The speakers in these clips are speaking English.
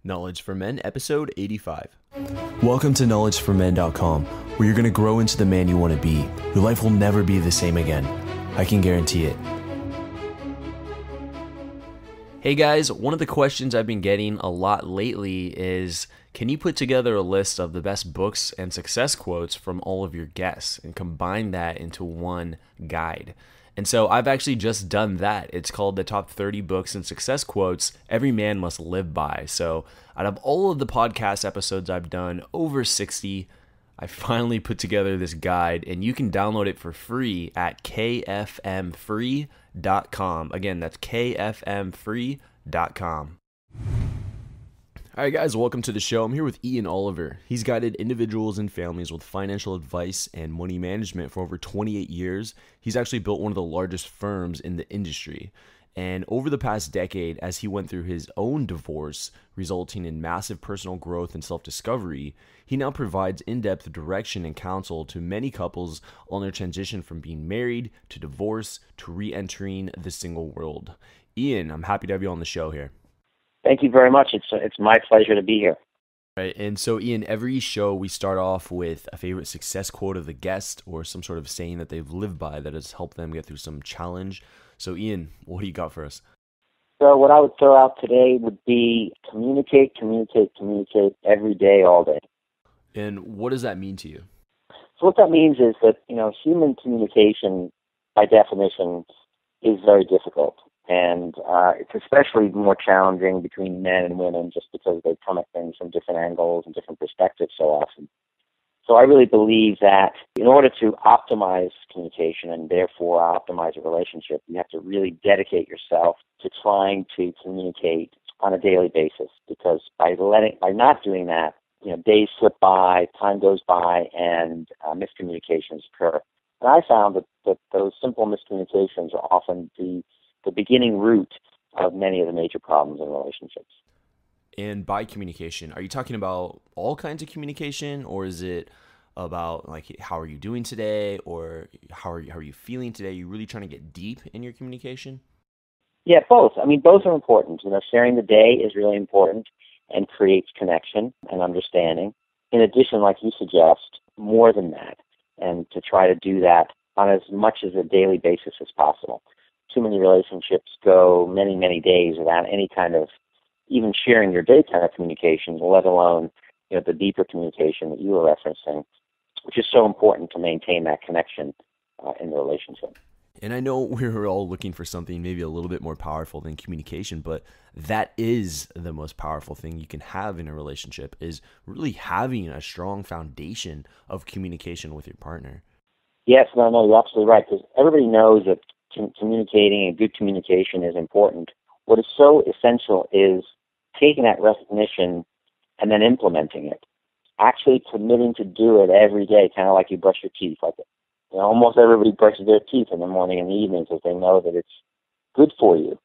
Knowledge for Men, episode 85. Welcome to knowledgeformen.com, where you're going to grow into the man you want to be. Your life will never be the same again. I can guarantee it. Hey guys, one of the questions I've been getting a lot lately is, can you put together a list of the best books and success quotes from all of your guests and combine that into one guide? And so I've actually just done that. It's called the top 30 books and success quotes every man must live by. So out of all of the podcast episodes I've done, over 60, I finally put together this guide, and you can download it for free at kfmfree.com. Again, that's kfmfree.com. All right, guys, welcome to the show. I'm here with Ian Oliver. He's guided individuals and families with financial advice and money management for over 28 years. He's actually built one of the largest firms in the industry. And over the past decade, as he went through his own divorce, resulting in massive personal growth and self-discovery, he now provides in-depth direction and counsel to many couples on their transition from being married to divorce to re-entering the single world. Ian, I'm happy to have you on the show here. Thank you very much. It's my pleasure to be here. Right, and so Ian, every show we start off with a favorite success quote of the guest or some sort of saying that they've lived by that has helped them get through some challenge. So Ian, what do you got for us? So what I would throw out today would be communicate every day, all day. And what does that mean to you? So what that means is that, human communication by definition is very difficult. And it's especially more challenging between men and women just because they come at things from different angles and different perspectives so often. So I really believe that in order to optimize communication and therefore optimize a relationship, you have to really dedicate yourself to trying to communicate on a daily basis. Because by not doing that, days slip by, time goes by, and miscommunications occur. And I found that those simple miscommunications are often the beginning root of many of the major problems in relationships. And by communication, are you talking about all kinds of communication, or is it about like how are you doing today, or how are you feeling today? Are you really trying to get deep in your communication? Yeah, both. I mean, both are important. Sharing the day is really important and creates connection and understanding. In addition, like you suggest, more than that, and to try to do that on as much as a daily basis as possible. Too many relationships go many, many days without any kind of even sharing your day kind of communication, let alone the deeper communication that you were referencing, which is so important to maintain that connection in the relationship. And I know we're all looking for something maybe a little bit more powerful than communication, but that is the most powerful thing you can have in a relationship, is really having a strong foundation of communication with your partner. Yes, no, you're absolutely right, because everybody knows that communicating and good communication is important. What is so essential is taking that recognition and then implementing it. Actually committing to do it every day, kind of like you brush your teeth. Almost everybody brushes their teeth in the morning and the evening because they know that it's good for you.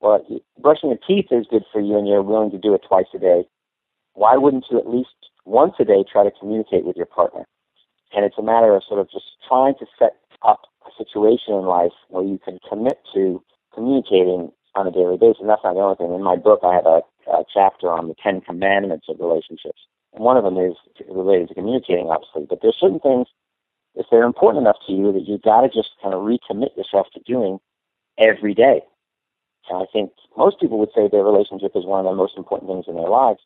Well, brushing your teeth is good for you and you're willing to do it twice a day. Why wouldn't you at least once a day try to communicate with your partner? And it's a matter of sort of just trying to set up a situation in life where you can commit to communicating on a daily basis. And that's not the only thing. In my book, I have a chapter on the 10 commandments of relationships. And one of them is related to communicating, obviously. But there's certain things, if they're important enough to you, that you've got to just kind of recommit yourself to doing every day. And I think most people would say their relationship is one of the most important things in their lives.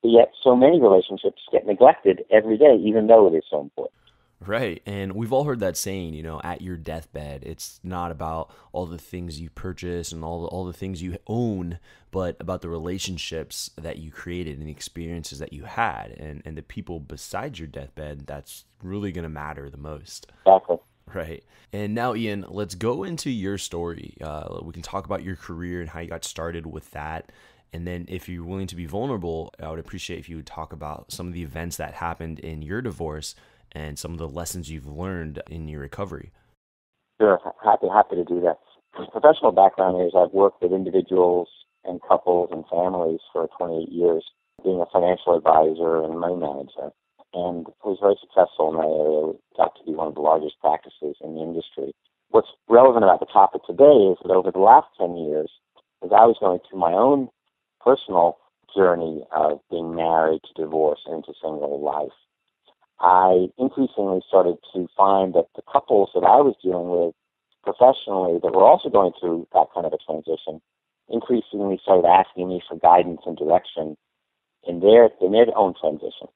But yet so many relationships get neglected every day, even though it is so important. Right. And we've all heard that saying, at your deathbed, it's not about all the things you purchase and all the things you own, but about the relationships that you created and the experiences that you had and the people besides your deathbed that's really going to matter the most. Exactly. Right. And now, Ian, let's go into your story. We can talk about your career and how you got started with that. And then if you're willing to be vulnerable, I would appreciate if you would talk about some of the events that happened in your divorce and some of the lessons you've learned in your recovery. Sure, happy to do that. Professional background is I've worked with individuals and couples and families for 28 years, being a financial advisor and money manager, and was very successful in that area. We got to be one of the largest practices in the industry. What's relevant about the topic today is that over the last 10 years, as I was going through my own personal journey of being married to divorce and to single life, I increasingly started to find that the couples that I was dealing with professionally that were also going through that kind of a transition increasingly started asking me for guidance and direction in their own transition.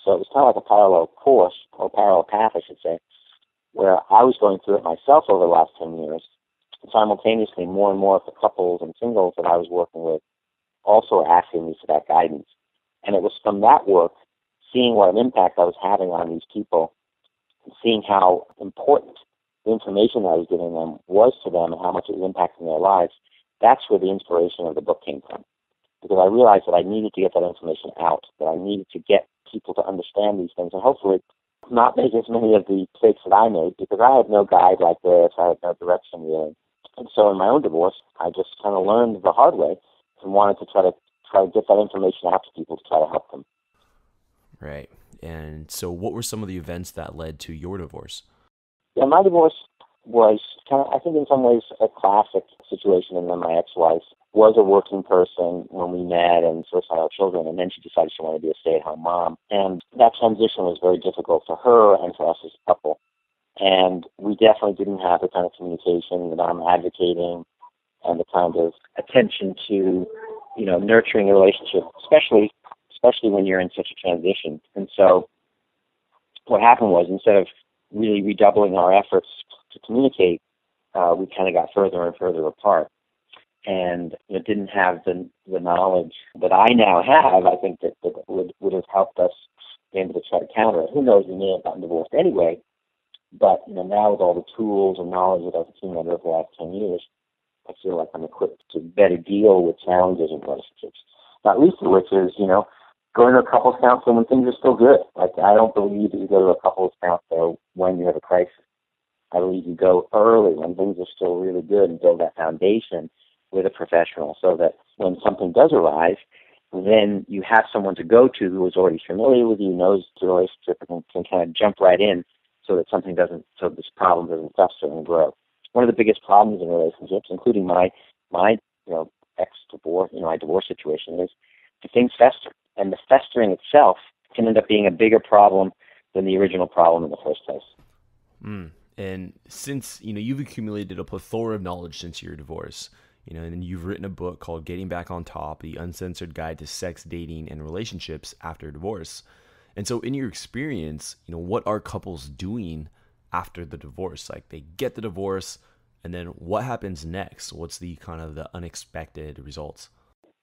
So it was kind of like a parallel course, or parallel path, I should say, where I was going through it myself over the last 10 years. And simultaneously, more and more of the couples and singles that I was working with also asking me for that guidance. And it was from that work, seeing what an impact I was having on these people, and seeing how important the information I was giving them was to them and how much it was impacting their lives, that's where the inspiration of the book came from. Because I realized that I needed to get that information out, that I needed to get people to understand these things, and hopefully not make as many of the mistakes that I made, because I had no guide like this, I had no direction really. And so in my own divorce, I just kind of learned the hard way and wanted to try to get that information out to people to try to help them. Right. And so what were some of the events that led to your divorce? Yeah, my divorce was kind of, I think in some ways, a classic situation. And then my ex-wife was a working person when we met and first had our children, and then she decided she wanted to be a stay-at-home mom. And that transition was very difficult for her and for us as a couple. And we definitely didn't have the kind of communication that I'm advocating and the kind of attention to, nurturing a relationship, especially when you're in such a transition. And so what happened was, instead of really redoubling our efforts to communicate, we kind of got further and further apart, and didn't have the knowledge that I now have. I think that would have helped us be able to try to counter it. Who knows, we may have gotten divorced anyway, but now with all the tools and knowledge that I've accumulated over the last 10 years, I feel like I'm equipped to better deal with challenges in relationships. Not least of which is, going to a couples counselor when things are still good. Like, I don't believe that you go to a couples counselor when you have a crisis. I believe you go early when things are still really good and build that foundation with a professional, so that when something does arise, then you have someone to go to who is already familiar with you, knows the relationship, and can kind of jump right in so that so this problem doesn't fester and grow. One of the biggest problems in relationships, including my ex-divorce, my divorce situation, is the things fester. And the festering itself can end up being a bigger problem than the original problem in the first place. And since, you've accumulated a plethora of knowledge since your divorce, and you've written a book called Getting Back on Top, the Uncensored Guide to Sex, Dating, and Relationships After Divorce. And so in your experience, what are couples doing after the divorce? Like, they get the divorce, and then what happens next? What's the kind of the unexpected results?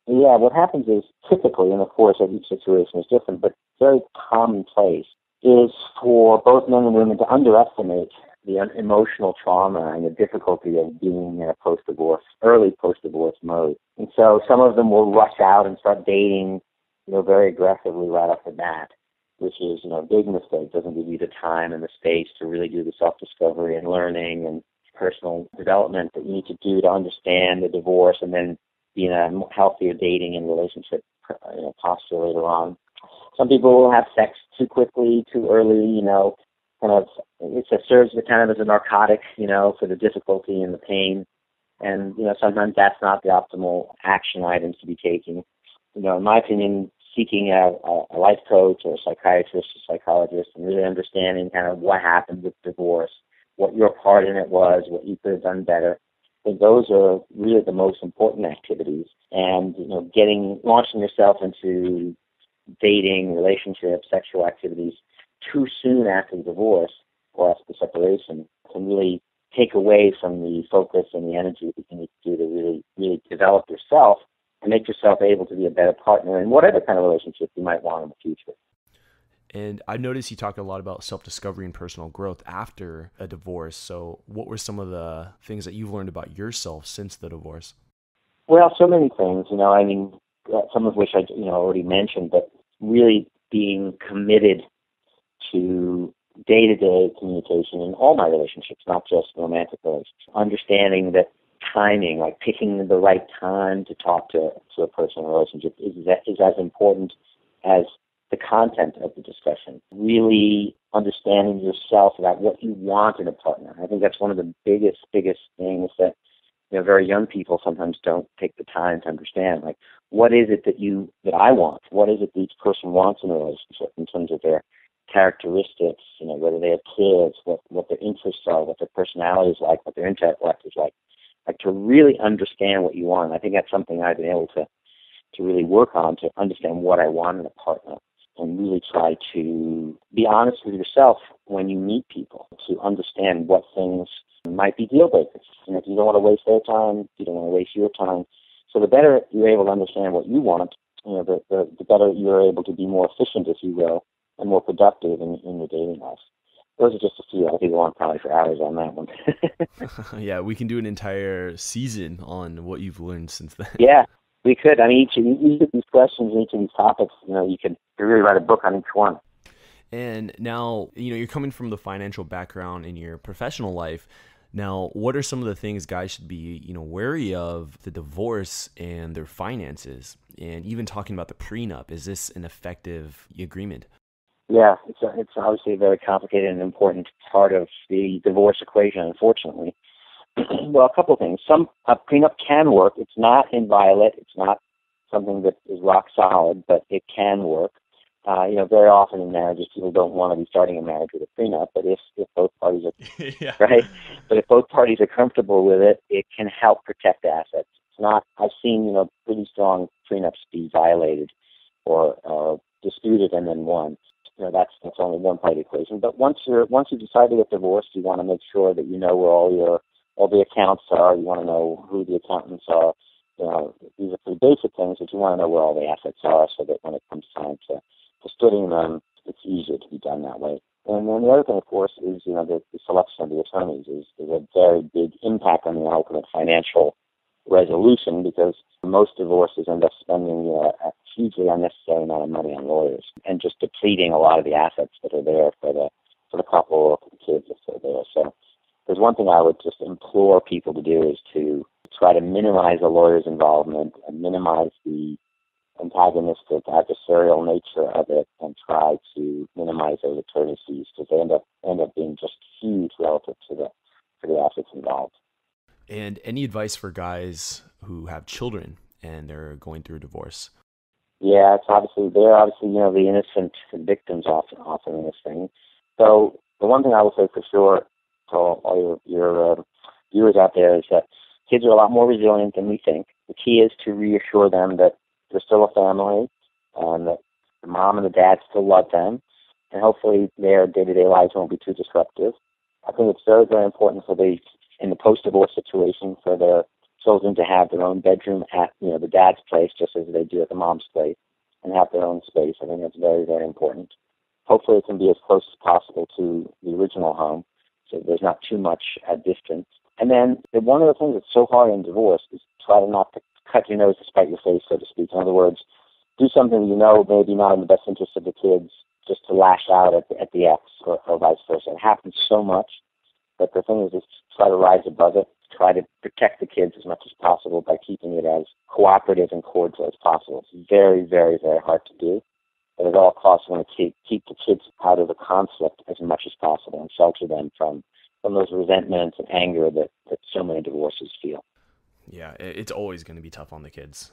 Yeah, what happens is typically, and of course every situation is different, but very commonplace is for both men and women to underestimate the emotional trauma and the difficulty of being in a early post-divorce mode. And so some of them will rush out and start dating, very aggressively right off the bat, which is, a big mistake. Doesn't give you the time and the space to really do the self-discovery and learning and personal development that you need to do to understand the divorce and then be in a healthier dating and relationship posture later on. Some people will have sex too quickly, too early, it serves kind of as a narcotic, for the difficulty and the pain. And, sometimes that's not the optimal action items to be taking. In my opinion, seeking a life coach or a psychiatrist or psychologist and really understanding kind of what happened with divorce, what your part in it was, what you could have done better. I think those are really the most important activities. And, launching yourself into dating, relationships, sexual activities too soon after the divorce or after the separation can really take away from the focus and the energy that you need to do to really, really develop yourself and make yourself able to be a better partner in whatever kind of relationship you might want in the future. And I've noticed you talk a lot about self-discovery and personal growth after a divorce. So what were some of the things that you've learned about yourself since the divorce? Well, so many things, some of which I already mentioned, but really being committed to day-to-day communication in all my relationships, not just romantic relationships. Understanding that timing, like picking the right time to talk to a person in a relationship is as important as the content of the discussion. Really understanding yourself about what you want in a partner. I think that's one of the biggest things that very young people sometimes don't take the time to understand, like, what is it that I want? What is it that each person wants in a relationship in terms of their characteristics, whether they have kids, what their interests are, what their personality is like, what their intellect is like to really understand what you want. I think that's something I've been able to really work on, to understand what I want in a partner, and really try to be honest with yourself when you meet people, to understand what things might be deal breakers. If you don't want to waste their time, you don't want to waste your time. So the better you're able to understand what you want, the better you're able to be more efficient, if you will, and more productive in your dating life. Those are just a few. I could go on probably for hours on that one. Yeah, we can do an entire season on what you've learned since then. Yeah, we could. I mean, each of these questions, each of these topics, you could really write a book on each one. And now, you're coming from the financial background in your professional life. Now, what are some of the things guys should be, wary of the divorce and their finances? And even talking about the prenup, is this an effective agreement? Yeah, it's obviously a very complicated and important part of the divorce equation, unfortunately. Well, a couple of things. A prenup can work. It's not inviolate. It's not something that is rock solid, but it can work. Very often in marriages, people don't want to be starting a marriage with a prenup, but if both parties are Yeah. right, but if both parties are comfortable with it, it can help protect assets. It's not. I've seen pretty strong prenups be violated or disputed and then won. That's only one part of the equation. But once you decide to get divorced, you want to make sure that you know where all the accounts are. You want to know who the accountants are. These are pretty basic things, but you want to know where all the assets are, so that when it comes time to splitting them, it's easier to be done that way. And then the other thing, of course, is the selection of the attorneys is a very big impact on the ultimate financial resolution, because most divorces end up spending a hugely unnecessary amount of money on lawyers and just depleting a lot of the assets that are there for the couple or for the kids if they're there. So there's one thing I would just implore people to do, is to try to minimize the lawyer's involvement and minimize the antagonistic, adversarial nature of it, and try to minimize those attorney fees, because they end up being just huge relative to the assets involved. And any advice for guys who have children and they're going through a divorce? Yeah, they're obviously the innocent victims often in this thing. So the one thing I will say for sure to all your viewers out there is that kids are a lot more resilient than we think. The key is to reassure them that they're still a family, and that the mom and the dad still love them, and hopefully their day-to-day lives won't be too disruptive. I think it's very, very important in the post-divorce situation, for their children to have their own bedroom at the dad's place, just as they do at the mom's place, and have their own space. I think that's very, very important. Hopefully it can be as close as possible to the original home, so there's not too much distance. And then one of the things that's so hard in divorce is try to not to cut your nose to spite your face, so to speak. In other words, do something maybe not in the best interest of the kids, just to lash out at the ex, or vice versa. It happens so much. But the thing is just try to rise above it, try to protect the kids as much as possible by keeping it as cooperative and cordial as possible. It's very, very, very hard to do, but at all costs, we want to keep the kids out of the conflict as much as possible and shelter them from those resentments and anger that so many divorces feel. Yeah, it's always going to be tough on the kids.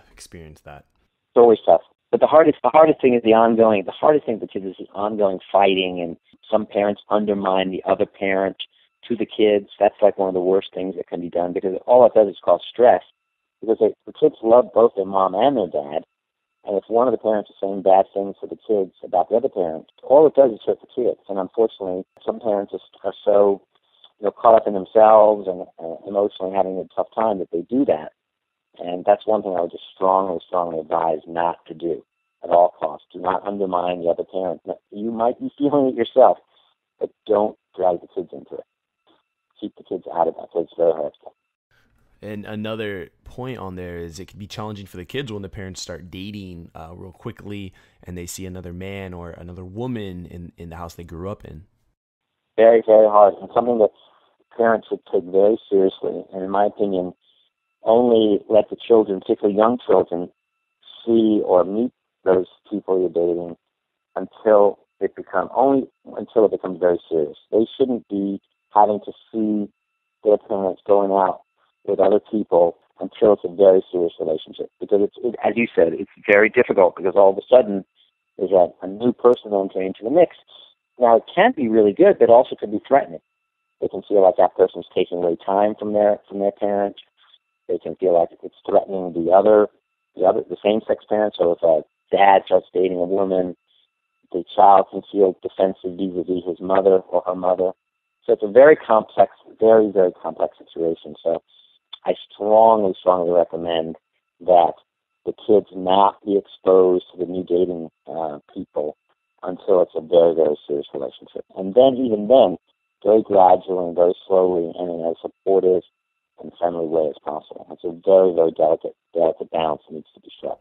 Experience that. It's always tough. But the hardest thing is the hardest thing for kids is the ongoing fighting, and some parents undermine the other parent to the kids. That's like one of the worst things that can be done, because all it does is cause stress, because the kids love both their mom and their dad, and if one of the parents is saying bad things to the kids about the other parent, all it does is hurt the kids. And unfortunately, some parents are so caught up in themselves and emotionally having a tough time that they do that. And that's one thing I would just strongly, strongly advise not to do at all costs. Do not undermine the other parent. You might be feeling it yourself, but don't drag the kids into it. Keep the kids out of that, because it's very hard. And another point on there is it can be challenging for the kids when the parents start dating real quickly and they see another man or another woman in the house they grew up in. Very, very hard, and something that parents should take very seriously. And in my opinion, only let the children, particularly young children, see or meet those people you're dating until it becomes very serious. They shouldn't be having to see their parents going out with other people until it's a very serious relationship. Because as you said, it's very difficult because all of a sudden there's a new person entering into the mix. Now, it can be really good, but also can be threatening. They can feel like that person's taking away time from their parent. They can feel like it's threatening the same-sex parent. So if a dad starts dating a woman, the child can feel defensive vis-a-vis his mother or her mother. So it's a very complex, very, very complex situation. So I strongly, strongly recommend that the kids not be exposed to the new dating people until it's a very, very serious relationship. And then, even then, very gradually and very slowly and in a supportive and friendly way as possible. It's a very, very delicate balance that needs to be struck.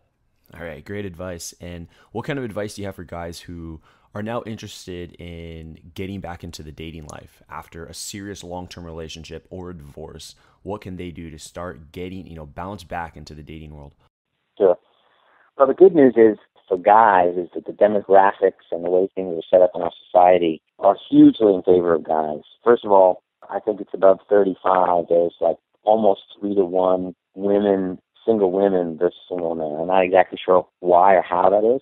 All right, great advice. And what kind of advice do you have for guys who are now interested in getting back into the dating life after a serious long-term relationship or a divorce? What can they do to start getting, bounce back into the dating world? Sure. Well, the good news is for guys is that the demographics and the way things are set up in our society are hugely in favor of guys. First of all, I think it's above 35. There's like almost 3-to-1 single women versus single men. I'm not exactly sure why or how that is,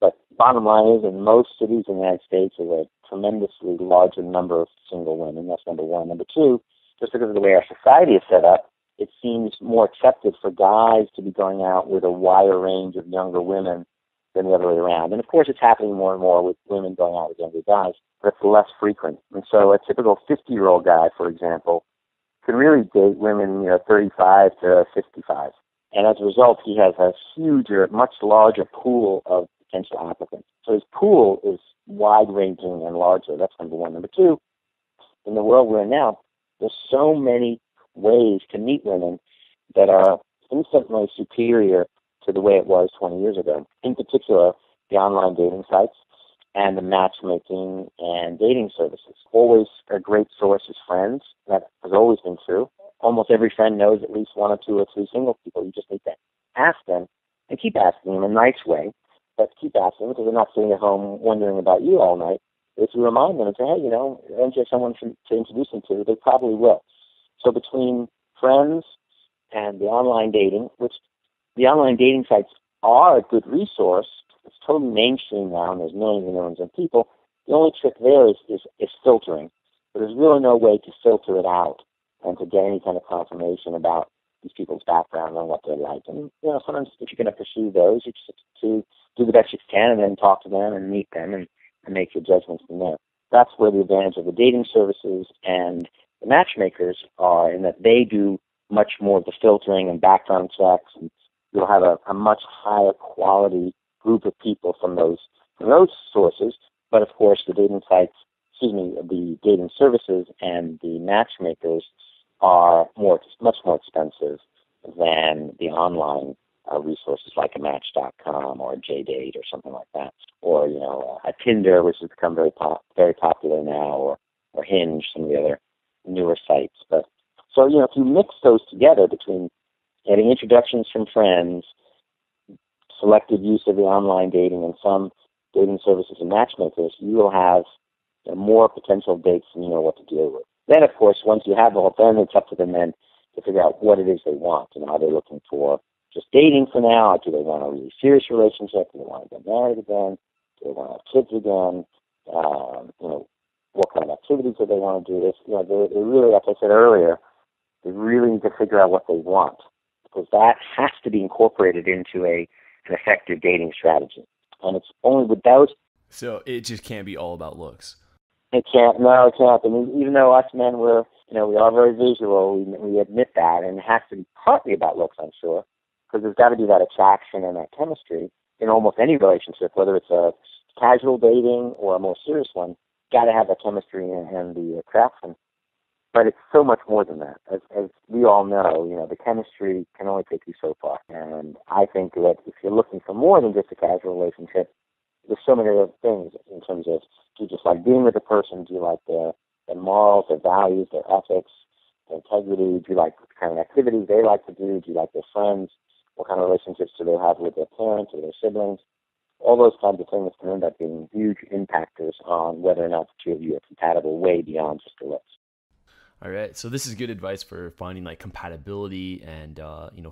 but bottom line is in most cities in the United States there's a tremendously larger number of single women. That's number one. Number two, just because of the way our society is set up, it seems more accepted for guys to be going out with a wider range of younger women than the other way around. And of course it's happening more and more with women going out with younger guys, but it's less frequent. And so a typical 50-year-old guy, for example, can really date women, 35 to 55. And as a result, he has a much larger pool of potential applicants. So his pool is wide-ranging and larger. That's number one. Number two, in the world we're in now, there's so many ways to meet women that are infinitely superior to the way it was 20 years ago. In particular, the online dating sites and the matchmaking and dating services. Always a great source is friends. That has always been true. Almost every friend knows at least 1 or 2 or 3 single people. You just need to ask them and keep asking in a nice way, but keep asking because they're not sitting at home wondering about you all night. If you remind them and say, hey, aren't you someone to introduce them to, they probably will. So between friends and the online dating, which the online dating sites are a good resource, it's totally mainstream now and there's millions and millions of people. The only trick there is filtering. But there's really no way to filter it out and to get any kind of confirmation about these people's background and what they're like. And, sometimes if you're going to pursue those, you just have to do the best you can and then talk to them and meet them and make your judgments from there. That's where the advantage of the dating services and the matchmakers are, in that they do much more of the filtering and background checks, and you'll have a much higher quality group of people from those sources. But of course, the dating services and the matchmakers are much more expensive than the online resources like a Match.com or a JDate or something like that, or a Tinder, which has become very popular now, or Hinge, some of the other newer sites. But so if you mix those together between getting introductions from friends, selective use of the online dating, and some dating services and matchmakers, you will have more potential dates than you know what to deal with. Then, of course, once you have all, then it's up to them then to figure out what it is they want. Are they looking for just dating for now? Or do they want a really serious relationship? Do they want to get married again? Do they want to have kids again? What kind of activities do they want to do? They really, like I said earlier, they really need to figure out what they want, because that has to be incorporated into an effective dating strategy. And it's only without... So it just can't be all about looks. It can't. No, it can't. I mean, even though us men we are very visual, we admit that, and it has to be partly about looks, I'm sure, because there's got to be that attraction and that chemistry in almost any relationship, whether it's a casual dating or a more serious one. Got to have that chemistry and the attraction. But it's so much more than that. As we all know, the chemistry can only take you so far. And I think that if you're looking for more than just a casual relationship, there's so many other things in terms of, do you just like being with a person? Do you like their morals, their values, their ethics, their integrity? Do you like the kind of activities they like to do? Do you like their friends? What kind of relationships do they have with their parents or their siblings? All those kinds of things can end up being huge impactors on whether or not the two of you are compatible way beyond just the looks. All right, so this is good advice for finding like compatibility and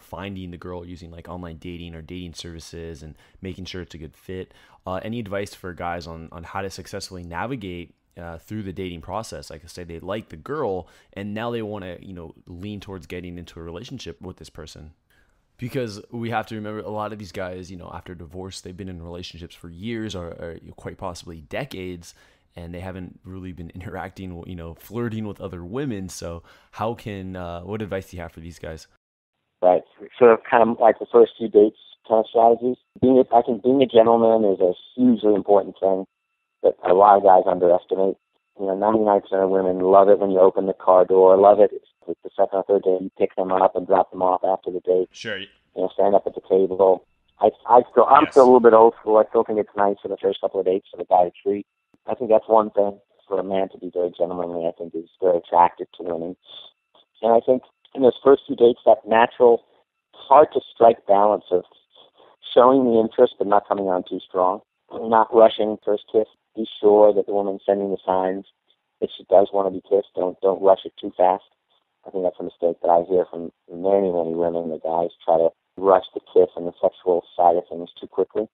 finding the girl using like online dating or dating services and making sure it's a good fit. Any advice for guys on how to successfully navigate through the dating process? Like I say, they like the girl and now they want to lean towards getting into a relationship with this person. Because we have to remember a lot of these guys, after divorce, they've been in relationships for years or quite possibly decades, and they haven't really been interacting, flirting with other women. So what advice do you have for these guys? Right. Sort of kind of like the first few dates kind of strategies. I think being a gentleman is a hugely important thing that a lot of guys underestimate. 99% of women love it when you open the car door, love it if the second or third day you pick them up and drop them off after the date. Sure. Stand up at the table. I'm still a little bit old school. I still think it's nice for the first couple of dates for the guy to treat. I think that's one thing for a man to be very gentlemanly. I think is very attractive to women. And I think in those first few dates, that natural, hard to strike balance of showing the interest but not coming on too strong, not rushing first kiss. Be sure that the woman's sending the signs that she does want to be kissed. Don't rush it too fast. I think that's a mistake that I hear from many, many women. The guys try to rush the kiss and the sexual side of things too quickly.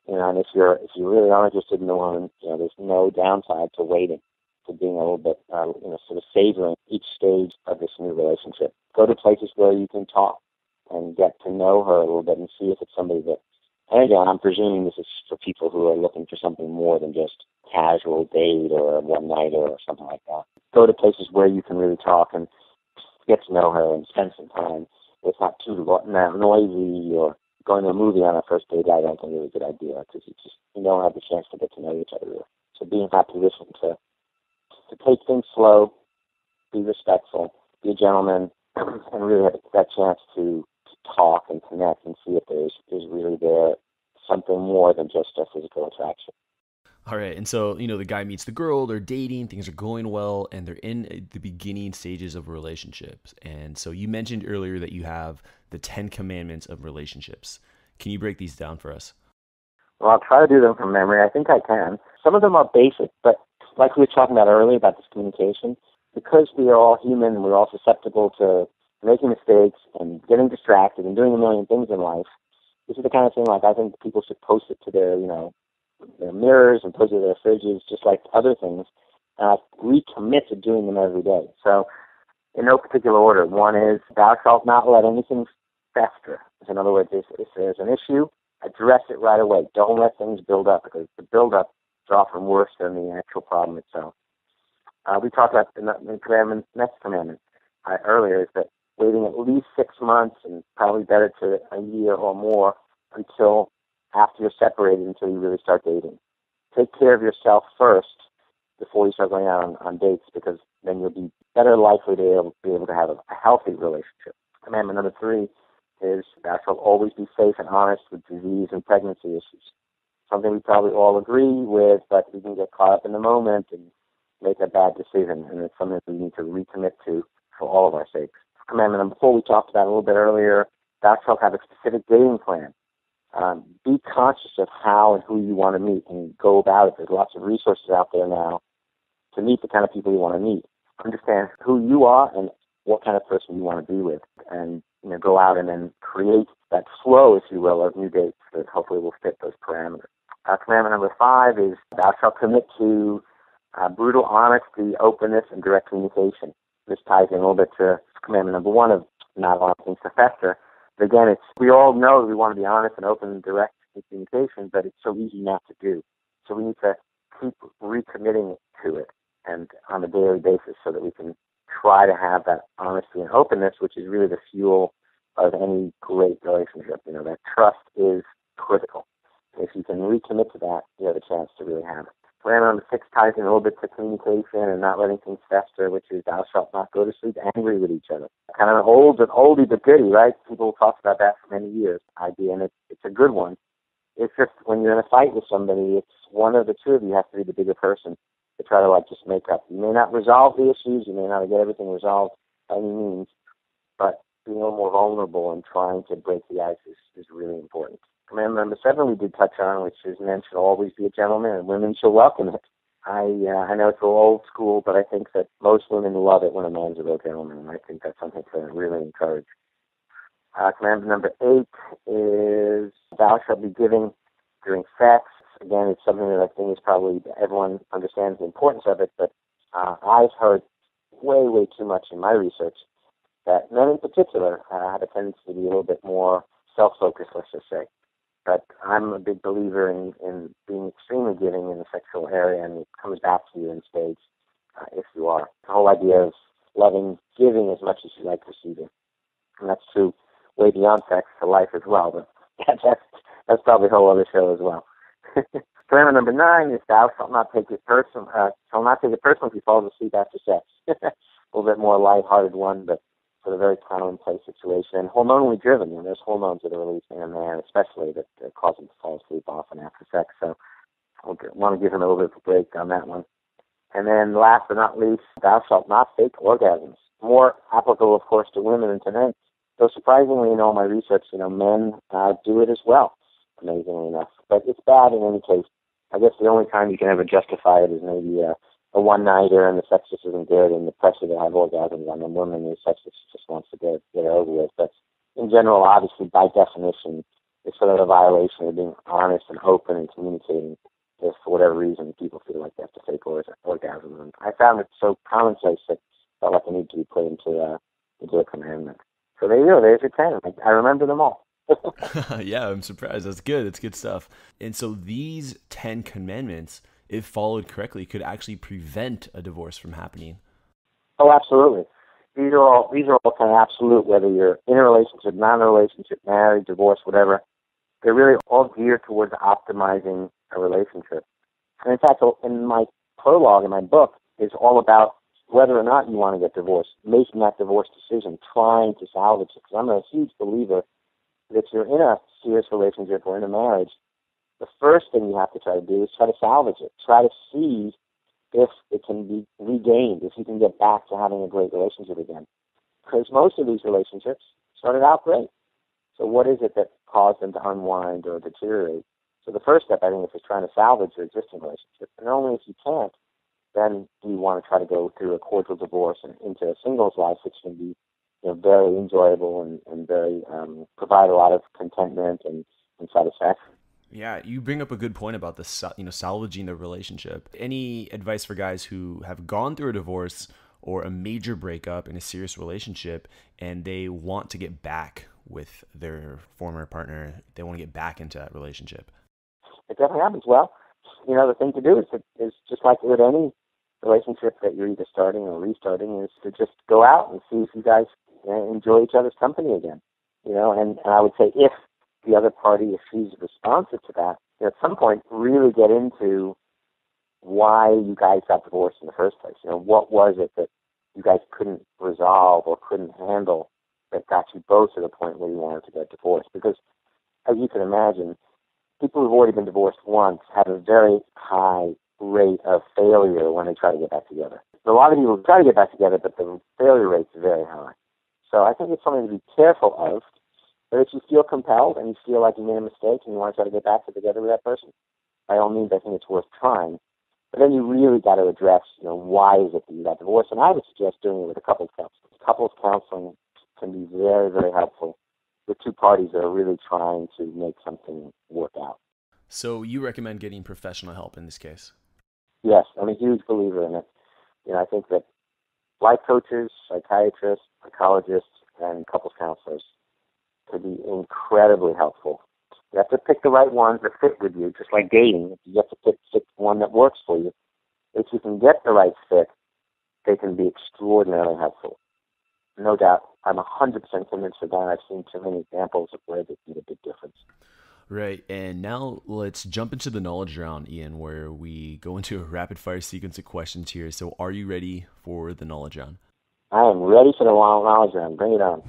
And if you really are interested in the woman, there's no downside to waiting, to being a little bit, sort of savoring each stage of this new relationship. Go to places where you can talk and get to know her a little bit and see if it's somebody that. And again, I'm presuming this is for people who are looking for something more than just casual date or a one-nighter or something like that. Go to places where you can really talk and get to know her and spend some time. It's not too noisy, or going to a movie on a first date, I don't think is a good idea because you don't have the chance to get to know each other. So be in that position to take things slow, be respectful, be a gentleman, and really have that chance to talk and connect and see if there's really something more than just a physical attraction. All right. And so, the guy meets the girl, they're dating, things are going well, and they're in the beginning stages of relationships. And so you mentioned earlier that you have the 10 commandments of relationships. Can you break these down for us? Well, I'll try to do them from memory. I think I can. Some of them are basic, but like we were talking about earlier about this communication, because we are all human and we're all susceptible to making mistakes and getting distracted and doing a million things in life, this is the kind of thing I think people should post it to their mirrors and post it to their fridges, just like other things, recommit to doing them every day. So in no particular order, one is thou shalt not let anything fester. In other words, if there's an issue, address it right away. Don't let things build up, because the build-up is often worse than the actual problem itself. We talked about the commandment, next commandment earlier, is that waiting at least 6 months, and probably better to a year or more, until after you're separated, until you really start dating. Take care of yourself first before you start going out on dates, because then you'll be better likely to be able to have a healthy relationship. Commandment number 3 is thou shalt always be safe and honest with disease and pregnancy issues. Something we probably all agree with, but we can get caught up in the moment and make a bad decision, and it's something that we need to recommit to for all of our sakes. Commandment number 4 we talked about a little bit earlier, thou shalt have a specific dating plan. Be conscious of how and who you want to meet and go about it. There's lots of resources out there now to meet the kind of people you want to meet. Understand who you are and what kind of person you want to be with, and go out and then create that flow, if you will, of new dates that hopefully will fit those parameters. Commandment number 5 is thou shalt commit to brutal honesty, openness, and direct communication. This ties in a little bit to commandment number 1 of not allowing things to fester. But again, we all know we want to be honest and open and direct in communication, but it's so easy not to do. So we need to keep recommitting to it and on a daily basis, so that we can try to have that honesty and openness, which is really the fuel of any great relationship. That trust is critical. If you can recommit to that, you have a chance to really have it. Plan number 6 ties in a little bit to communication and not letting things fester, which is thou shalt not go to sleep angry with each other. Kind of an oldie but goodie, right? People talk about that for many years, idea, and it's a good one. It's just when you're in a fight with somebody, it's one of the two of you has to be the bigger person to try to just make up. You may not resolve the issues, you may not get everything resolved by any means, but being a little more vulnerable and trying to break the ice is really important. Commandment number 7 we did touch on, which is men should always be a gentleman and women should welcome it. I know it's a little old school, but I think that most women love it when a man's a real gentleman, and I think that's something to really encourage. Commandment number 8 is thou shalt be giving during sex. Again, it's something that I think is probably everyone understands the importance of it, but I've heard way, way too much in my research that men in particular have a tendency to be a little bit more self-focused, let's just say. But I'm a big believer in being extremely giving in the sexual area, and it comes back to you in spades if you are. The whole idea of loving, giving as much as you like receiving. And that's true way beyond sex to life as well, but that's probably a whole other show as well. Commandment number 9 is thou shalt not take it personal. Shall not take it personal if you fall asleep after sex. A little bit more lighthearted one, but for a very commonplace situation, and hormonally driven. You know, there's hormones that are released in a man, especially that cause him to fall asleep often after sex. So I want to give him a little bit of a break on that one. And then last but not least, thou shalt not fake orgasms. More applicable, of course, to women than to men. So surprisingly, in all my research, men do it as well, amazingly enough. But it's bad in any case. I guess the only time you can ever justify it is maybe a one-nighter and the sex just isn't good, and the pressure to have orgasms on the woman is such that she just wants to get it over with. But in general, obviously, by definition, it's sort of a violation of being honest and open and communicating if, for whatever reason, people feel like they have to fake orgasms. And I found it so commonplace that I felt like it needed to be put into a commandment. So there you go. There's your 10. I remember them all. Yeah, I'm surprised. That's good. It's good stuff. And so these 10 commandments, if followed correctly, could actually prevent a divorce from happening. Oh, absolutely. These are all kind of absolute, whether you're in a relationship, not in a relationship, married, divorced, whatever. They're really all geared towards optimizing a relationship. And in fact, in my prologue in my book is all about whether or not you want to get divorced, making that divorce decision, trying to salvage it. Because I'm a huge believer that if you're in a serious relationship or in a marriage, the first thing you have to try to do is try to salvage it. Try to see if it can be regained, if you can get back to having a great relationship again. Because most of these relationships started out great. So what is it that caused them to unwind or deteriorate? So the first step, I think, is trying to salvage your existing relationship. And only if you can't, then do you want to try to go through a cordial divorce and into a singles life, which can be very enjoyable and very provide a lot of contentment and satisfaction. Yeah, you bring up a good point about the salvaging the relationship. Any advice for guys who have gone through a divorce or a major breakup in a serious relationship and they want to get back with their former partner? They want to get back into that relationship. It definitely happens. Well, the thing to do is just like with any relationship that you're either starting or restarting, is to just go out and see if you guys enjoy each other's company again. And I would say if the other party, if she's responsive to that, at some point really get into why you guys got divorced in the first place. What was it that you guys couldn't resolve or couldn't handle that got you both to the point where you wanted to get divorced? Because as you can imagine, people who've already been divorced once have a very high rate of failure when they try to get back together. A lot of people try to get back together, but the failure rate is very high. So I think it's something to be careful of. But if you feel compelled and you feel like you made a mistake and you want to try to get back together with that person, by all means, I think it's worth trying. But then you really got to address, why is it that you got divorced? And I would suggest doing it with a couples counseling. Couples counseling can be very, very helpful with two parties that are really trying to make something work out. So you recommend getting professional help in this case? Yes, I'm a huge believer in it. I think that life coaches, psychiatrists, psychologists, and couples counselors could be incredibly helpful. You have to pick the right ones that fit with you, just like dating. You have to pick one that works for you. If you can get the right fit, they can be extraordinarily helpful. No doubt. I'm 100% convinced of that. I've seen too many examples of where they can make a big difference. Right, and now let's jump into the knowledge round, Ian, where we go into a rapid-fire sequence of questions here. So are you ready for the knowledge round? I am ready for the knowledge round. Bring it on.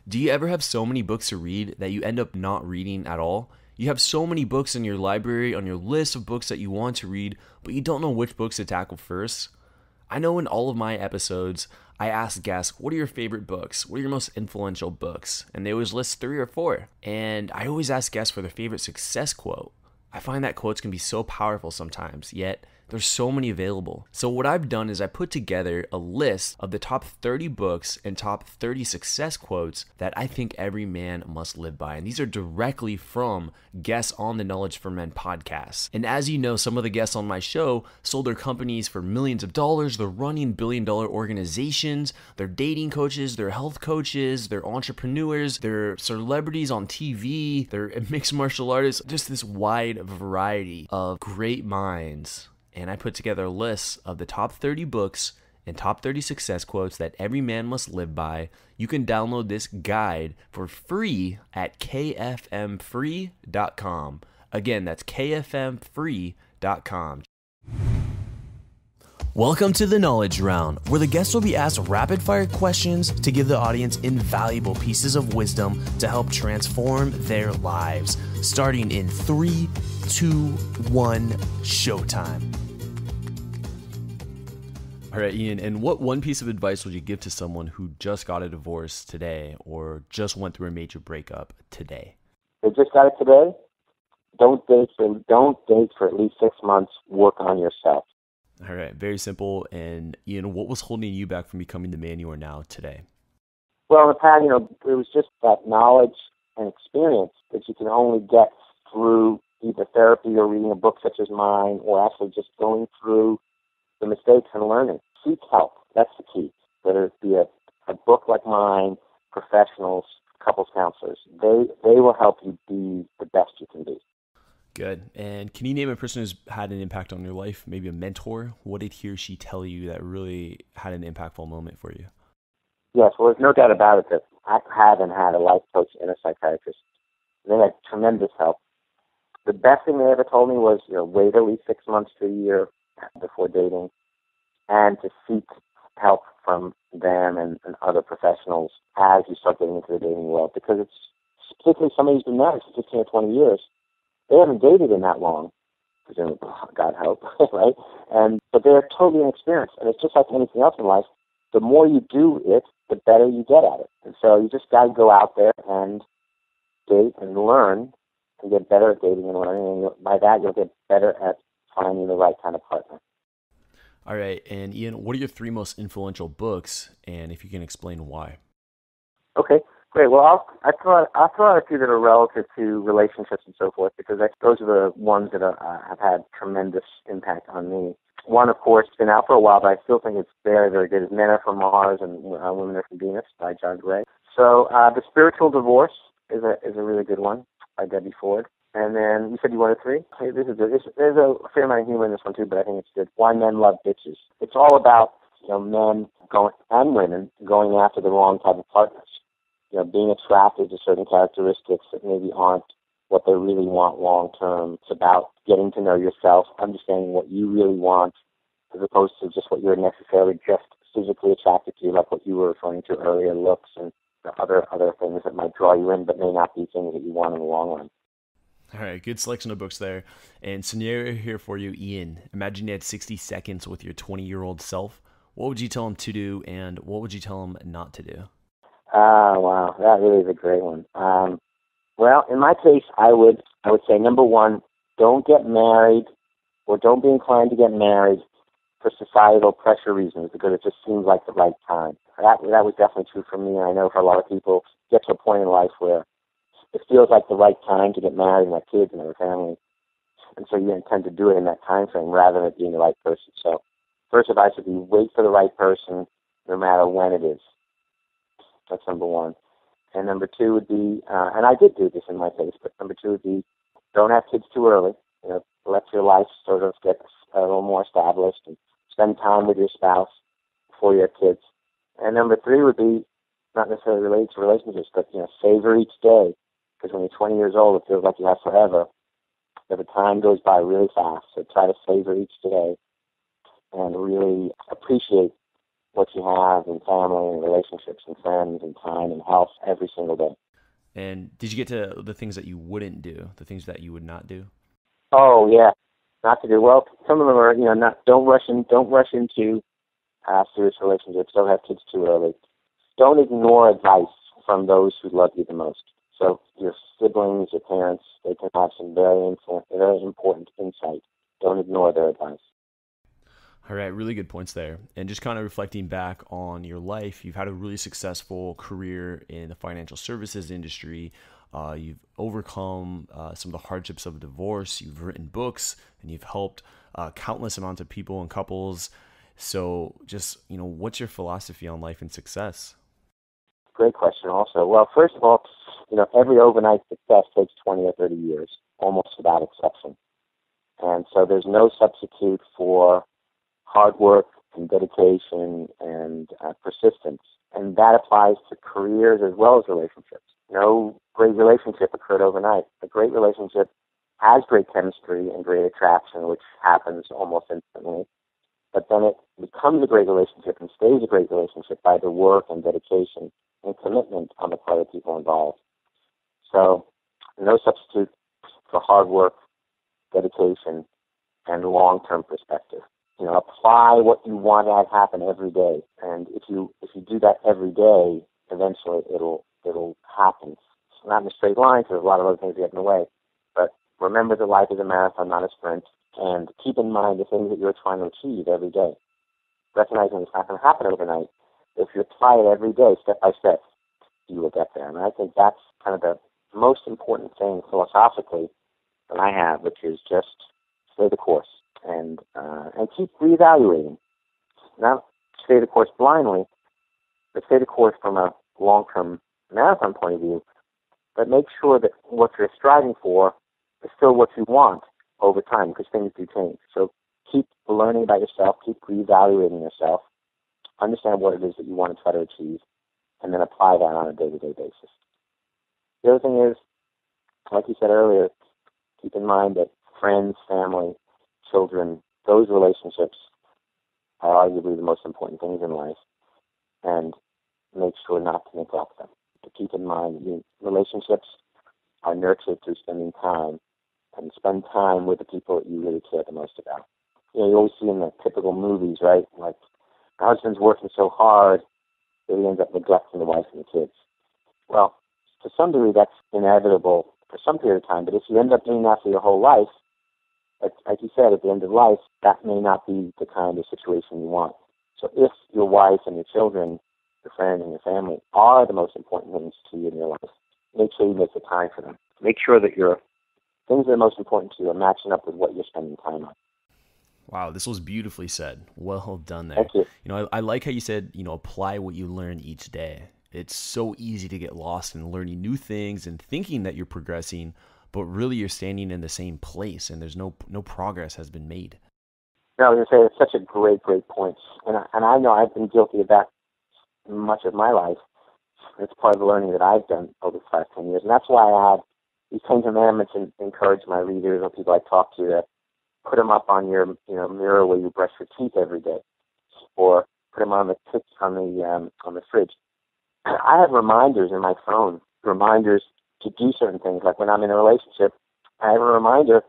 Do you ever have so many books to read that you end up not reading at all? You have so many books in your library, on your list of books that you want to read, but you don't know which books to tackle first? I know in all of my episodes, I ask guests, what are your favorite books? What are your most influential books? And they always list 3 or 4. And I always ask guests for their favorite success quote. I find that quotes can be so powerful sometimes, yet there's so many available. So what I've done is I put together a list of the top 30 books and top 30 success quotes that I think every man must live by. And these are directly from guests on the Knowledge for Men podcast. And as you know, some of the guests on my show sold their companies for millions of dollars. They're running billion-dollar organizations. They're dating coaches. They're health coaches. They're entrepreneurs. They're celebrities on TV. They're mixed martial artists. Just this wide variety of great minds. And I put together a list of the top 30 books and top 30 success quotes that every man must live by. You can download this guide for free at kfmfree.com. Again, that's kfmfree.com. Welcome to the Knowledge Round, where the guests will be asked rapid-fire questions to give the audience invaluable pieces of wisdom to help transform their lives. Starting in 3, 2, 1, showtime. All right, Ian, and what one piece of advice would you give to someone who just got a divorce today or just went through a major breakup today? They just got it today. Don't date for at least 6 months. Work on yourself. All right, very simple. And Ian, what was holding you back from becoming the man you are now today? Well, in the past, it was just that knowledge and experience that you can only get through either therapy or reading a book such as mine, or actually just going through the mistakes and learning. Seek help. That's the key. Whether it be a book like mine, professionals, couples counselors, they will help you be the best you can be. Good. And can you name a person who's had an impact on your life, maybe a mentor? What did he or she tell you that really had an impactful moment for you? Yes, well, there's no doubt about it that I haven't had a life coach and a psychiatrist. They had tremendous help. The best thing they ever told me was, wait at least 6 months to a year before dating, and to seek help from them and other professionals as you start getting into the dating world, because it's particularly somebody who's been married for 15 or 20 years. They haven't dated in that long, presumably, God help, right? But they're totally inexperienced, and it's just like anything else in life. The more you do it, the better you get at it. And so you just got to go out there and date and learn and get better at dating and learning, and by that you'll get better at finding the right kind of partner. All right, and Ian, what are your 3 most influential books, and if you can explain why? Okay, great. Well, I'll throw out a few that are relative to relationships and so forth, because those are the ones that have had tremendous impact on me. One, of course, has been out for a while, but I still think it's very, very good, is Men Are From Mars and Women Are From Venus by John Gray. So The Spiritual Divorce is a really good one by Debbie Ford. And then you said you wanted 3? Hey, this is good. There's a fair amount of humor in this one too, but I think it's good. Why Men Love Bitches. It's all about men going and women going after the wrong type of partners. Being attracted to certain characteristics that maybe aren't what they really want long term. It's about getting to know yourself, understanding what you really want, as opposed to just what you're necessarily just physically attracted to, like what you were referring to earlier, looks and other things that might draw you in, but may not be things that you want in the long run. All right, good selection of books there. And scenario here for you, Ian. Imagine you had 60 seconds with your 20-year-old self. What would you tell him to do, and what would you tell him not to do? Wow, that really is a great one. Well, in my case, I would say, number one, don't get married, or don't be inclined to get married for societal pressure reasons, because it just seems like the right time. That was definitely true for me, and I know for a lot of people, get to a point in life where it feels like the right time to get married and have kids and have a family. And so you intend to do it in that time frame rather than it being the right person. So first advice would be wait for the right person no matter when it is. That's number one. And number 2 would be, and I did do this in my case, but number 2 would be don't have kids too early. Let your life sort of get a little more established and spend time with your spouse before you have kids. And number 3 would be not necessarily related to relationships, but savor each day. Because when you're 20 years old, it feels like you have forever. But the time goes by really fast. So try to savor each day and really appreciate what you have in family and relationships and friends and time and health every single day. And did you get to the things that you wouldn't do, the things that you would not do? Oh yeah, not to do. Well, some of them are don't rush into serious relationships. Don't have kids too early. Don't ignore advice from those who love you the most. So your siblings, your parents, they can have some very important insight. Don't ignore their advice. All right, really good points there. And just kind of reflecting back on your life, you've had a really successful career in the financial services industry. You've overcome some of the hardships of divorce. You've written books, and you've helped countless amounts of people and couples. So, just what's your philosophy on life and success? Great question. Also, well, first of all, every overnight success takes 20 or 30 years, almost without exception. And so there's no substitute for hard work and dedication and persistence. And that applies to careers as well as relationships. No great relationship occurred overnight. A great relationship has great chemistry and great attraction, which happens almost instantly. But then it becomes a great relationship and stays a great relationship by the work and dedication and commitment on the part of people involved. So no substitute for hard work, dedication, and long-term perspective. Apply what you want to have happen every day, and if you do that every day, eventually it'll happen. It's not in a straight line, because there's a lot of other things that get in the way. But remember that life is a marathon, not a sprint, and keep in mind the things that you're trying to achieve every day. Recognizing it's not going to happen overnight. If you apply it every day, step by step, you will get there. And I think that's kind of the most important thing philosophically that I have, which is just stay the course. And keep reevaluating. Not stay the course blindly, but stay the course from a long-term marathon point of view, but make sure that what you're striving for is still what you want over time, because things do change. So keep learning about yourself, keep reevaluating yourself, understand what it is that you want to try to achieve, and then apply that on a day-to-day basis. The other thing is, like you said earlier, keep in mind that friends, family, children, those relationships are arguably the most important things in life, and make sure not to neglect them. To keep in mind that relationships are nurtured through spending time, and spend time with the people that you really care the most about. You always see in the typical movies, right? Like, the husband's working so hard that he ends up neglecting the wife and the kids. Well, to some degree, that's inevitable for some period of time, but if you end up doing that for your whole life, like you said, at the end of life, that may not be the kind of situation you want. So if your wife and your children, your friends and your family are the most important things to you in your life, make sure you make the time for them. Make sure that your things that are most important to you are matching up with what you're spending time on. Wow, this was beautifully said. Well done there. Thank you. I like how you said, apply what you learn each day. It's so easy to get lost in learning new things and thinking that you're progressing, but really you're standing in the same place and there's no progress has been made. No, I was going to say, it's such a great point. And I know I've been guilty of that much of my life. It's part of the learning that I've done over the past 10 years. And that's why I have these 10 commandments and encourage my readers or people I talk to to put them up on your mirror where you brush your teeth every day, or put them on the fridge. I have reminders in my phone, reminders to do certain things. Like when I'm in a relationship, I have a reminder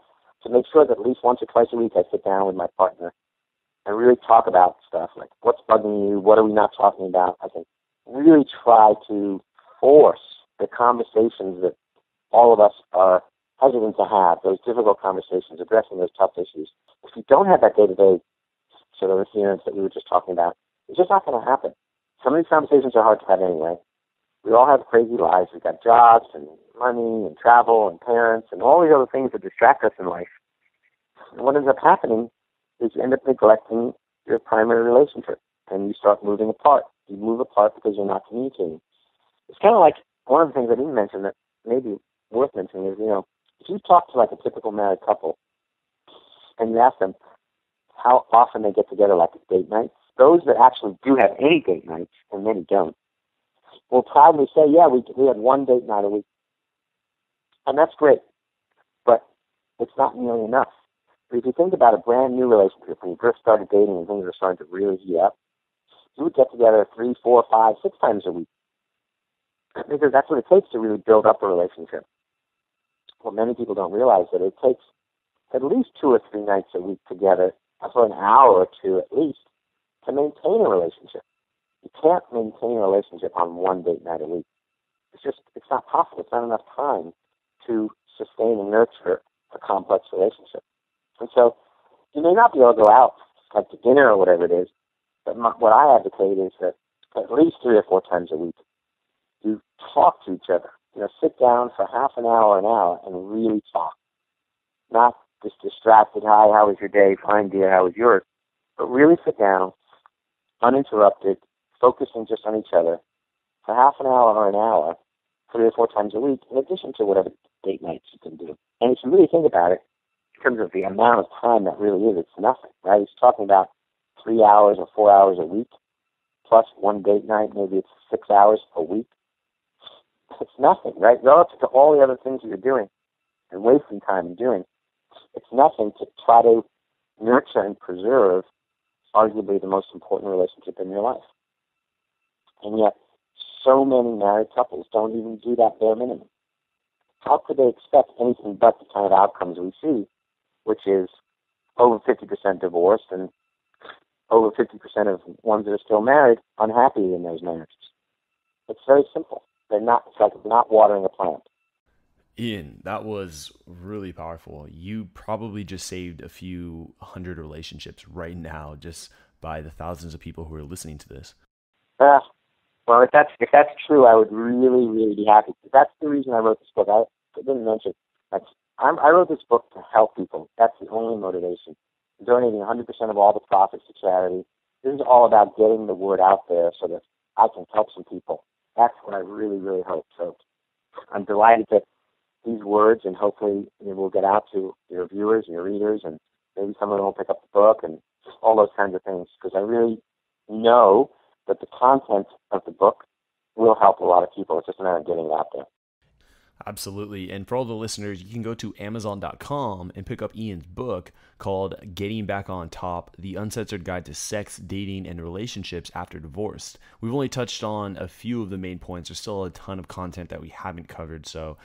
to make sure that at least once or twice a week I sit down with my partner and really talk about stuff like what's bugging you, what are we not talking about. I can really try to force the conversations that all of us are hesitant to have, those difficult conversations, addressing those tough issues. If you don't have that day-to-day sort of adherence that we were just talking about, it's just not going to happen. Some of these conversations are hard to have anyway. We all have crazy lives. We've got jobs and money and travel and parents and all these other things that distract us in life. And what ends up happening is you end up neglecting your primary relationship, and you start moving apart. You move apart because you're not communicating. It's kind of like one of the things I didn't mention that may be worth mentioning is, if you talk to like a typical married couple and you ask them how often they get together, like at date nights, those that actually do have any date nights, and many don't, will proudly say, yeah, we had one date night a week. And that's great, but it's not nearly enough. But if you think about a brand new relationship, when you first started dating and things were starting to really heat up, you would get together 3, 4, 5, 6 times a week. Because that's what it takes to really build up a relationship. Well, many people don't realize that it takes at least 2 or 3 nights a week together, for an hour or two at least, to maintain a relationship. You can't maintain a relationship on one date night a week. it's not possible. It's not enough time to sustain and nurture a complex relationship. And so you may not be able to go out like to dinner or whatever it is, but what I advocate is that at least 3 or 4 times a week, you talk to each other. Sit down for half an hour and really talk. Not just distracted, hi, how was your day? Fine, dear, how was yours? But really sit down, uninterrupted, focusing just on each other for half an hour or an hour, 3 or 4 times a week, in addition to whatever date nights you can do. And if you really think about it, in terms of the amount of time that really is, it's nothing, right? He's talking about 3 hours or 4 hours a week, plus 1 date night, maybe it's 6 hours a week. It's nothing, right? Relative to all the other things that you're doing and wasting time in doing, it's nothing to try to nurture and preserve arguably the most important relationship in your life. And yet, so many married couples don't even do that bare minimum. How could they expect anything but the kind of outcomes we see, which is over 50% divorced and over 50% of ones that are still married unhappy in those marriages? It's very simple. It's like not watering a plant. Ian, that was really powerful. You probably just saved a few hundred relationships right now just by the thousands of people who are listening to this. Well, if that's true, I would really, really be happy. That's the reason I wrote this book. I didn't mention I wrote this book to help people. That's the only motivation. I'm donating 100% of all the profits to charity. This is all about getting the word out there so that I can help some people. That's what I really, really hope. So I'm delighted that these words, and hopefully it will get out to your viewers and your readers, and maybe someone will pick up the book and all those kinds of things, because I really know that the content of the book will help a lot of people. It's just a matter of getting it out there. Absolutely. And for all the listeners, you can go to Amazon.com and pick up Ian's book called Getting Back on Top, The Uncensored Guide to Sex, Dating, and Relationships After Divorce. We've only touched on a few of the main points. There's still a ton of content that we haven't covered. So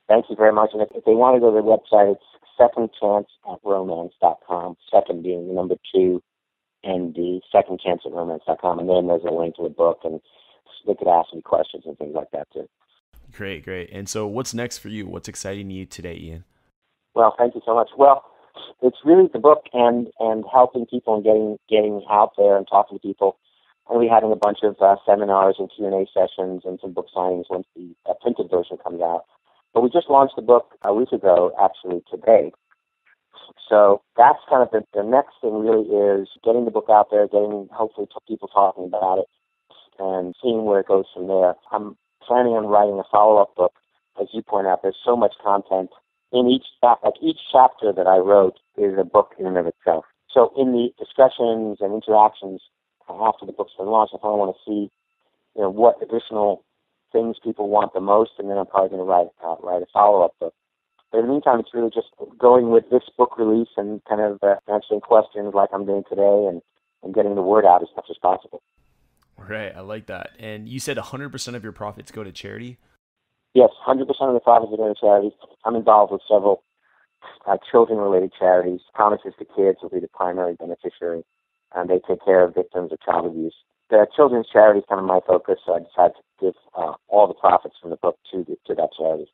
thank you very much. And if they want to go to the website, it's secondchanceatromance.com, second being the number 2, and the secondchanceatromance.com. And then there's a link to the book, and they could ask me questions and things like that too. Great. And so what's next for you? What's exciting you today, Ian? Well, thank you so much. Well, it's really the book and helping people and getting out there and talking to people. And we're having a bunch of seminars and Q&A sessions and some book signings once the printed version comes out. But we just launched the book a week ago, actually today. So that's kind of the next thing really is getting the book out there, getting hopefully people talking about it and seeing where it goes from there. I'm planning on writing a follow-up book. As you point out, there's so much content in each chapter that I wrote is a book in and of itself. So in the discussions and interactions after the book's been launched, I probably want to see, what additional things people want the most, and then I'm probably going to write a follow-up book. But in the meantime, it's really just going with this book release and kind of answering questions like I'm doing today and getting the word out as much as possible. Right, I like that. And you said 100% of your profits go to charity? Yes, 100% of the profits are going to charity. I'm involved with several children-related charities. Promises to Kids will be the primary beneficiary, and they take care of victims of child abuse. The children's charity is kind of my focus, so I decided to give all the profits from the book to that charity.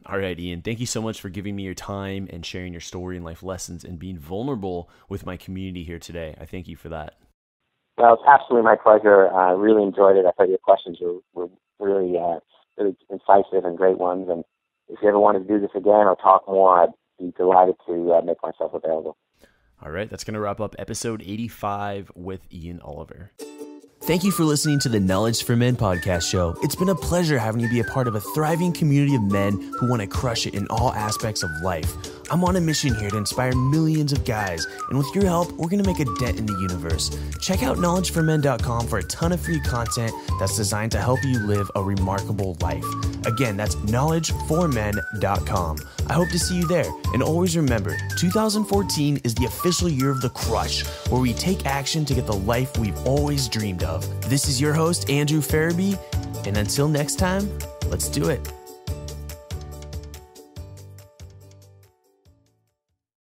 All right, Ian, thank you so much for giving me your time and sharing your story and life lessons and being vulnerable with my community here today. I thank you for that. Well, it's absolutely my pleasure. I really enjoyed it. I thought your questions were really incisive and great ones. And if you ever wanted to do this again or talk more, I'd be delighted to make myself available. All right, that's going to wrap up episode 85 with Ian Oliver. Thank you for listening to the Knowledge for Men podcast show. It's been a pleasure having you be a part of a thriving community of men who want to crush it in all aspects of life. I'm on a mission here to inspire millions of guys, and with your help, we're going to make a dent in the universe. Check out knowledgeformen.com for a ton of free content that's designed to help you live a remarkable life. Again, that's knowledgeformen.com. I hope to see you there. And always remember, 2014 is the official year of the crush, where we take action to get the life we've always dreamed of. This is your host, Andrew Farabee, and until next time, let's do it.